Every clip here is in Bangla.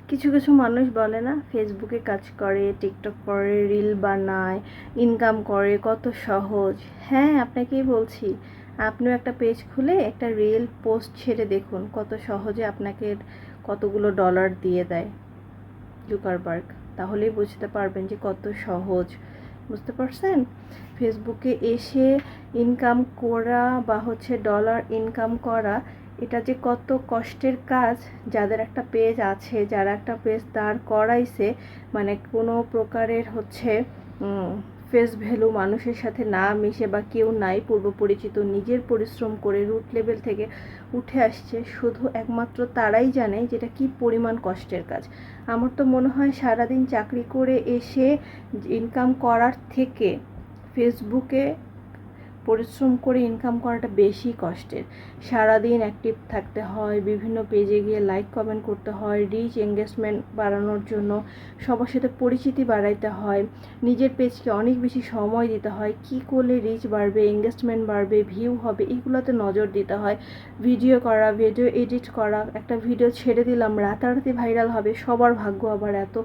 কিছু কিছু মানুষ বলে না, ফেসবুকে কাজ করে, টিকটক করে, রিল বানায়, ইনকাম করে, কত সহজ। হ্যাঁ, আপনাকেই বলছি, আপনিও একটা পেজ খুলে একটা রিল পোস্ট ছেড়ে দেখুন কত সহজে আপনাকে কতগুলো ডলার দিয়ে দেয় জুকারবার্গ। তাহলেই বুঝতে পারবেন যে কত সহজ। বুঝতে পারছেন? ফেসবুকে এসে ইনকাম করা বা ডলার ইনকাম করা, এটা যে কত কষ্টের কাজ। যাদের একটা পেজ আছে, যারা একটা পেজ দাঁড় করাইছে, মানে কোনো প্রকারের ফেস ভ্যালু মানুষের সাথে না মিশে বা কেউ নাই পূর্ব পরিচিত, নিজের পরিশ্রম করে রুট লেভেল থেকে উঠে আসছে, শুধু একমাত্র তারাই জানে যেটা কি পরিমাণ কষ্টের কাজ। আমার তো মনে হয় সারাদিন চাকরি করে এসে ইনকাম করার থেকে ফেসবুকে পরিশ্রম করে ইনকাম করাটা বেশি কষ্টের। সারাদিন অ্যাক্টিভ থাকতে হয়, বিভিন্ন পেজে গিয়ে লাইক কমেন্ট করতে হয়, রিচ এঙ্গেজমেন্ট বাড়ানোর জন্য সবার সাথে পরিচিতি বাড়াইতে হয়, নিজের পেজকে অনেক বেশি সময় দিতে হয়, কি করলে রিচ বাড়বে, এঙ্গেজমেন্ট বাড়বে, ভিউ হবে, এগুলোতে নজর দিতে হয়। ভিডিও করা, ভিডিও এডিট করা, একটা ভিডিও ছেড়ে দিলাম রাতারাতি ভাইরাল হবে, সবার ভাগ্য আবার এত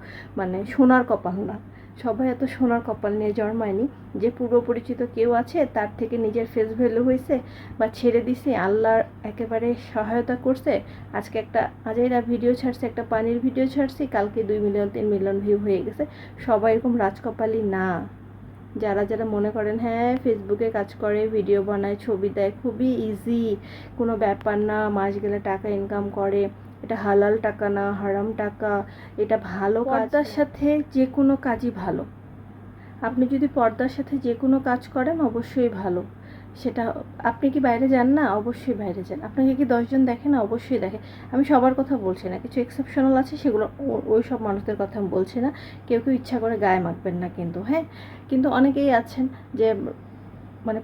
সোনার কপাল না। সবাই এত সোনার কপাল নিয়ে জন্মায়নি। যে পূর্ব পরিচিত কেউ আছে, তার থেকে নিজের ফেস ভ্যালু হয়েছে বা ছেড়ে দিছে, আল্লাহর একেবারে সহায়তা করছে, আজকে একটা আজাইরা ভিডিও ছাড়ছে, একটা পানির ভিডিও ছাড়ছি, কালকে 2 মিলিয়ন 3 মিলিয়ন ভিউ হয়ে গেছে। সবাই এরকম রাজকপালই না। যারা যারা মনে করেন হ্যাঁ ফেসবুকে কাজ করে, ভিডিও বানায়, ছবি দেয়, খুবই ইজি, কোনো ব্যাপার না, মাস গেলে টাকা ইনকাম করে, এটা হালাল টাকা না, হারাম টাকা, এটা ভালো কাজ। পর্দার সাথে যে কোনো কাজই ভালো। আপনি যদি পর্দার সাথে যে কোনো কাজ করেন অবশ্যই ভালো। সেটা আপনি কি বাইরে যান না? অবশ্যই বাইরে যান। আপনাকে কি 10 জন দেখে না? অবশ্যই দেখে। আমি সবার কথা বলছি না, কিছু এক্সেপশনাল আছে, সেগুলো ওই সব মানুষদের কথা আমি বলছি না। কেউ কেউ ইচ্ছা করে গায়ে মাখবেন না কিন্তু, হ্যাঁ। কিন্তু অনেকেই আছেন যে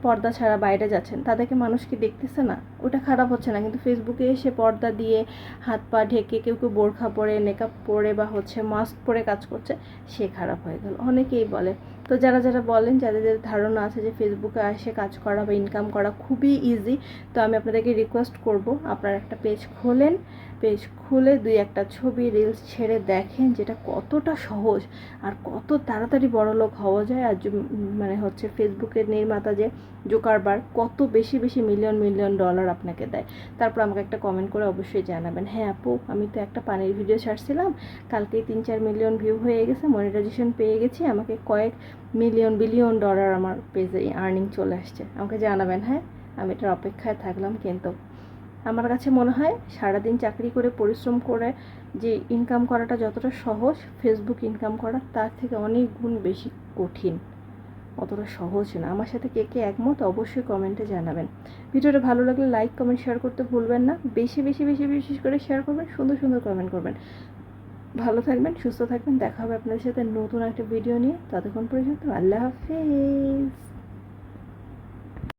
পর্দা ছাড়া বাইরে যাচ্ছেন, তাদেরকে মানুষ কি দেখতেছে না? ওটা খারাপ হচ্ছে না, কিন্তু ফেসবুকে এসে পর্দা দিয়ে হাত পা ঢেকে কেউ কেউ বোরখা পরে, মেকআপ পরে বা মাস্ক পরে কাজ করছে, সে খারাপ হয়ে গেল। অনেকেই বলে। তো যারা যারা বলেন, যাদের যাদের ধারণা আছে যে ফেসবুকে এসে কাজ করা বা ইনকাম করা খুবই ইজি, তো আমি আপনাদেরকে রিকোয়েস্ট করব, আপনারা একটা পেজ খোলেন, পেজ খুলে 2-1টা ছবি রিলস ছেড়ে দেখেন যেটা কতটা সহজ আর কত তাড়াতাড়ি বড়লোক হওয়া যায়। আর ফেসবুকের নির্মাতা যে জুকারবার্গ কত বেশি বেশি মিলিয়ন মিলিয়ন ডলার আপনাকে দেয়। তারপর আমাকে একটা কমেন্ট করে অবশ্যই জানাবেন, হ্যাঁ আপু, আমি তো একটা পানির ভিডিও ছাড়ছিলাম, কালকেই 3-4 মিলিয়ন ভিউ হয়ে গেছে, মনিটাইজেশন পেয়ে গেছি, আমাকে কয়েক মিলিয়ন বিলিয়ন ডলার আমার পেজে আর্নিং চলে আসছে। আমাকে জানাবেন, হ্যাঁ, আমি এটার অপেক্ষায় থাকলাম। কিন্তু আমার কাছে মনে হয় সারাদিন চাকরি করে পরিশ্রম করে যে ইনকাম করাটা যতটা সহজ, ফেসবুক ইনকাম করা তার থেকে অনেক গুণ বেশি কঠিন, অতটা সহজ না। আমার সাথে কে কে একমত অবশ্যই কমেন্টে জানাবেন। ভিডিওটা ভালো লাগলে লাইক কমেন্ট শেয়ার করতে ভুলবেন না। বেশি বেশি বেশি বেশি করে শেয়ার করবেন, সুন্দর সুন্দর কমেন্ট করবেন। ভালো থাকবেন, সুস্থ থাকবেন। দেখা হবে আপনাদের সাথে নতুন একটা ভিডিও নিয়ে। ততক্ষণ পর্যন্ত আল্লাহ হাফেজ।